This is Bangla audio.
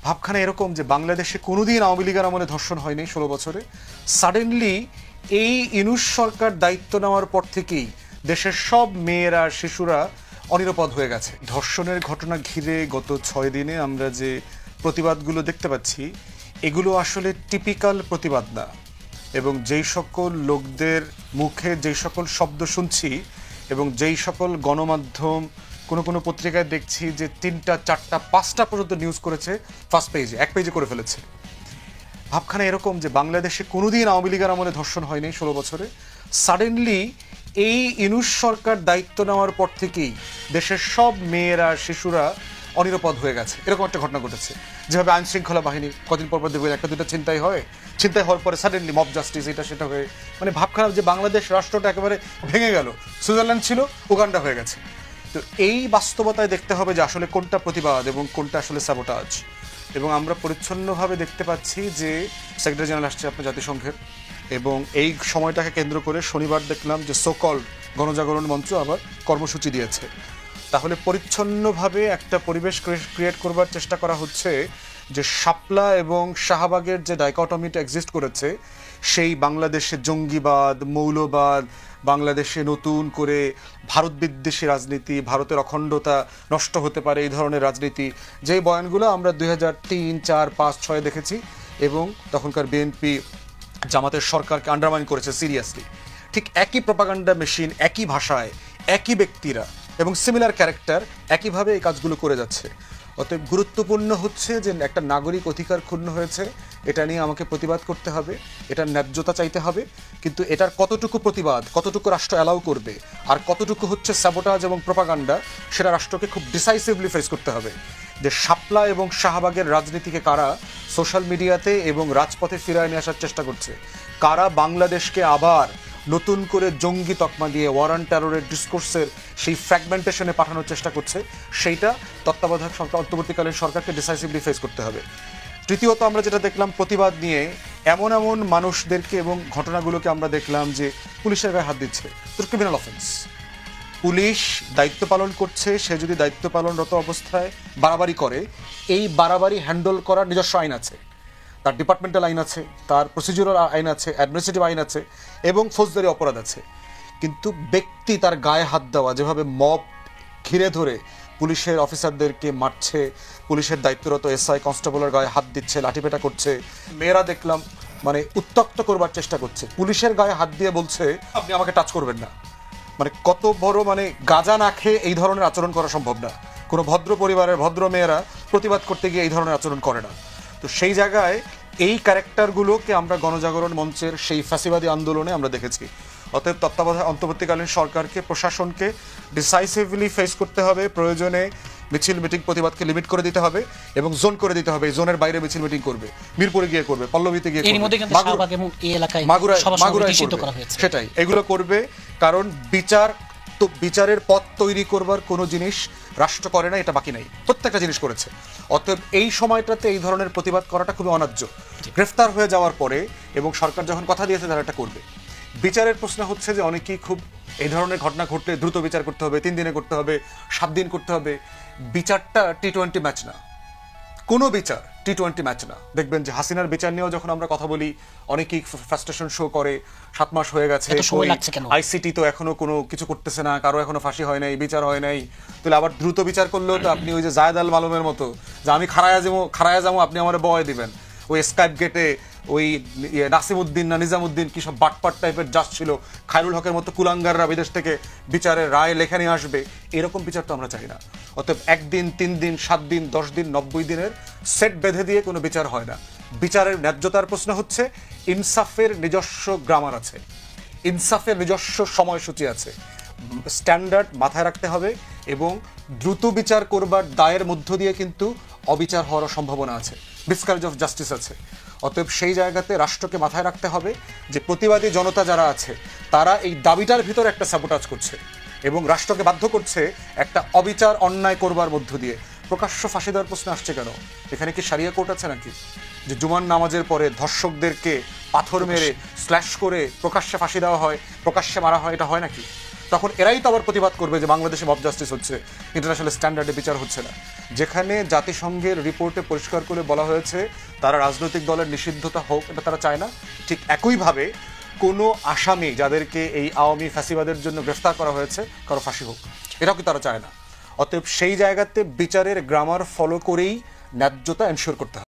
ভাবখানা এরকম যে বাংলাদেশে কোনোদিন আওয়ামী লীগের আমলে ধর্ষণ হয়নি 16 বছরে। সাডেনলি এই ইনুস সরকার দায়িত্ব নেওয়ার পর থেকেই দেশের সব মেয়েরা শিশুরা অনিরাপদ হয়ে গেছে। ধর্ষণের ঘটনা ঘিরে গত 6 দিনে আমরা যে প্রতিবাদগুলো দেখতে পাচ্ছি এগুলো আসলে টিপিক্যাল প্রতিবাদ না, এবং যেই সকল লোকদের মুখে যেই সকল শব্দ শুনছি এবং যেই সকল গণমাধ্যম কোনো পত্রিকায় দেখছি যে 3টা 4টা 5টা পর্যন্ত নিউজ করেছে ফার্স্ট পেজে, এক পেজে করে ফেলেছে। ভাবখানা এরকম যে বাংলাদেশে কোনোদিন আওয়ামী লীগের আমলে ধর্ষণ হয়নি 16 বছরে। সাডেনলি এই ইনুস সরকার দায়িত্ব নেওয়ার পর থেকেই দেশের সব মেয়েরা শিশুরা অনিরাপদ হয়ে গেছে। এরকম একটা ঘটনা ঘটেছে। যেভাবে আইন শৃঙ্খলা বাহিনী কদিন পর দেখবেন একটা দুটা চিন্তাই হওয়ার পরে সাডেনলি মব জাস্টিস এটা সেটা হয়ে মানে ভাবখানা যে বাংলাদেশ রাষ্ট্রটা একেবারে ভেঙে গেল, সুইজারল্যান্ড ছিল উগান্ডা হয়ে গেছে। তো এই বাস্তবতায় দেখতে হবে যে আসলে কোনটা প্রতিবাদ এবং কোনটা আসলে স্যাবোটাজ। এবং আমরা পরিচ্ছন্নভাবে দেখতে পাচ্ছি যে সেক্রেটারি জেনারেল আসছে আপনার জাতিসংঘের, এবং এই সময়টাকে কেন্দ্র করে শনিবার দেখলাম যে সোকল গণজাগরণ মঞ্চ আবার কর্মসূচি দিয়েছে। তাহলে পরিচ্ছন্নভাবে একটা পরিবেশ ক্রিয়েট করবার চেষ্টা করা হচ্ছে যে শাপলা এবং শাহবাগের যে ডাইকটমিটা এক্সিস্ট করেছে, সেই বাংলাদেশে জঙ্গিবাদ, মৌলবাদ, বাংলাদেশে নতুন করে ভারত বিদ্বেষী রাজনীতি, ভারতের অখণ্ডতা নষ্ট হতে পারে এই ধরনের রাজনীতি, যেই বয়ানগুলো আমরা 2003, 4, 5, 6 দেখেছি, এবং তখনকার বিএনপি জামাতের সরকারকে আন্ডারমাইন করেছে সিরিয়াসলি। ঠিক একই প্রপাগান্ডা মেশিন, একই ভাষায়, একই ব্যক্তিরা এবং সিমিলার ক্যারেক্টার একইভাবে এই কাজগুলো করে যাচ্ছে। অতএব গুরুত্বপূর্ণ হচ্ছে যে একটা নাগরিক অধিকার ক্ষুণ্ণ হয়েছে, এটা নিয়ে আমাকে প্রতিবাদ করতে হবে, এটার ন্যায্যতা চাইতে হবে, কিন্তু এটার কতটুকু প্রতিবাদ, কতটুকু রাষ্ট্র অ্যালাউ করবে আর কতটুকু হচ্ছে স্যাবোটাজ এবং প্রপাগান্ডা, সেটা রাষ্ট্রকে খুব ডিসাইসিভলি ফেস করতে হবে। যে শাপলা এবং শাহবাগের রাজনীতিকে কারা সোশ্যাল মিডিয়াতে এবং রাজপথে ফিরিয়ে নিয়ে আসার চেষ্টা করছে, কারা বাংলাদেশকে আবার নতুন করে জঙ্গি তকমা দিয়ে ওয়ার অন টেররের ডিসকোর্সের সেই ফ্র্যাগমেন্টেশনে পাঠানোর চেষ্টা করছে, সেইটা তত্ত্বাবধায়ক সরকার, অন্তর্বর্তীকালীন সরকারকে ডিসাইসিভলি ফেস করতে হবে। তৃতীয়ত আমরা যেটা দেখলাম প্রতিবাদ নিয়ে এমন মানুষদেরকে এবং ঘটনাগুলোকে আমরা দেখলাম যে পুলিশের গায়ে হাত দিচ্ছে। তো ক্রিমিনাল অফেন্স, পুলিশ দায়িত্ব পালন করছে, সে যদি দায়িত্ব পালনরত অবস্থায় বাড়াবাড়ি করে, এই বাড়াবাড়ি হ্যান্ডেল করার নিজস্ব আইন আছে, তার ডিপার্টমেন্টাল আইন আছে, তার প্রসিডিউরাল আইন আছে, অ্যাডমিনিস্ট্রেটিভ আইন আছে এবং ফৌজদারি অপরাধ আছে। কিন্তু ব্যক্তি তার গায়ে হাত দেওয়া, যেভাবে মব ঘিরে ধরে পুলিশের অফিসারদেরকে মারছে, পুলিশের দায়িত্বরত এসআই কনস্টেবলের গায়ে হাত দিচ্ছে, লাঠিপেটা করছে, মেয়েরা দেখলাম মানে উত্তক্ত করবার চেষ্টা করছে, পুলিশের গায়ে হাত দিয়ে বলছে আপনি আমাকে টাচ করবেন না। মানে কত বড় মানে গাঁজা না খেয়ে এই ধরনের আচরণ করা সম্ভব না। কোনো ভদ্র পরিবারের ভদ্র মেয়েরা প্রতিবাদ করতে গিয়ে এই ধরনের আচরণ করে না। তো সেই জায়গায় এই ক্যারেক্টারগুলোকে আমরা গণজাগরণ মঞ্চের সেই ফ্যাসিবাদী আন্দোলনে আমরা দেখেছি। অতএব তত্ত্বাবধায়ক অন্তর্বর্তীকালীন সরকারকে, প্রশাসনকে ডিসাইসিভলি ফেস করতে হবে। প্রয়োজনে মিছিল মিটিং প্রতিবাদকে লিমিট করে দিতে হবে এবং জোন করে দিতে হবে। জোনের বাইরে মিছিল মিটিং করবে, মিরপুরে গিয়ে করবে, পল্লবীতে গিয়ে করবে, মাগুরায় করবে, সেটাই এগুলো করবে। কারণ বিচারের পথ তৈরি করবার কোনো জিনিস রাষ্ট্র করে না, এটা বাকি নাই, প্রত্যেকটা জিনিস করেছে। অতএব এই সময়টাতে এই ধরনের প্রতিবাদ করাটা খুবই অন্যায্য। গ্রেফতার হয়ে যাওয়ার পরে এবং সরকার যখন কথা দিয়েছে তারা এটা করবে। বিচারের প্রশ্ন হচ্ছে যে অনেকেই খুব এই ধরনের ঘটনা ঘটলে দ্রুত বিচার করতে হবে, 3 দিনে করতে হবে, 7 দিন করতে হবে। বিচারটা T20 ম্যাচ না, কোনো বিচার T20 ম্যাচ না। দেখবেন যে হাসিনার বিচার নিয়েও যখন আমরা কথা বলি অনেকেই ফ্রাস্ট্রেশন শো করে, 7 মাস হয়ে গেছে, আইসিটি তো এখনো কোনো কিছু করতেছে না, কারো এখনো ফাঁসি হয় নাই, বিচার হয় নাই। তাহলে আবার দ্রুত বিচার করলেও তো আপনি ওই যে জায়েদ আল মালুমের মতো যে আমি খারায়া যাবো আপনি আমার বয় দিবেন, ওই স্কাইপ গেটে ওই নাসিমউদ্দিন না নিজামুদ্দিন কি সব বাটপাট টাইপের জাজ ছিল, খায়রুল হকের মতো কুলাঙ্গাররা বিদেশ থেকে বিচারের রায় লেখা নিয়ে আসবে, এরকম বিচার তো আমরা চাই না। অতএব 1 দিন, 3 দিন, 7 দিন, 10 দিন, 90 দিনের সেট বেঁধে দিয়ে কোনো বিচার হয় না। বিচারের ন্যায্যতার প্রশ্ন হচ্ছে ইনসাফের নিজস্ব গ্রামার আছে, ইনসাফের নিজস্ব সময়সূচি আছে, স্ট্যান্ডার্ড মাথায় রাখতে হবে এবং দ্রুত বিচার করবার দায়ের মধ্য দিয়ে কিন্তু অবিচার হওয়ার সম্ভাবনা আছে, মিসক্যারেজ অফ জাস্টিস আছে। অতএব সেই জায়গাতে রাষ্ট্রকে মাথায় রাখতে হবে যে প্রতিবাদী জনতা যারা আছে তারা এই দাবিটার ভিতরে একটা স্যাবোটাজ করছে এবং রাষ্ট্রকে বাধ্য করছে একটা অবিচার অন্যায় করবার মধ্য দিয়ে। প্রকাশ্য ফাঁসি দেওয়ার প্রশ্ন আসছে কেন? এখানে কি শারিয়া কোর্ট আছে নাকি যে জুমার নামাজের পরে ধর্ষকদেরকে পাথর মেরে স্ল্যাশ করে প্রকাশ্যে ফাঁসি দেওয়া হয়, প্রকাশ্যে মারা হয়? এটা হয় নাকি? তখন এরাই তো আবার প্রতিবাদ করবে যে বাংলাদেশে মব জাস্টিস হচ্ছে, ইন্টারন্যাশনাল স্ট্যান্ডার্ডে বিচার হচ্ছে না। যেখানে জাতিসংঘের রিপোর্টে পরিষ্কার করে বলা হয়েছে তারা রাজনৈতিক দলের নিষিদ্ধতা হোক, এটা তারা চায় না, ঠিক একইভাবে কোনো আসামি যাদেরকে এই আওয়ামী ফ্যাসিবাদের জন্য গ্রেফতার করা হয়েছে কারো ফাঁসি হোক, এটাও কি তারা চায় না। অতএব সেই জায়গাতে বিচারের গ্রামার ফলো করেই ন্যায্যতা এনশিওর করতে হবে।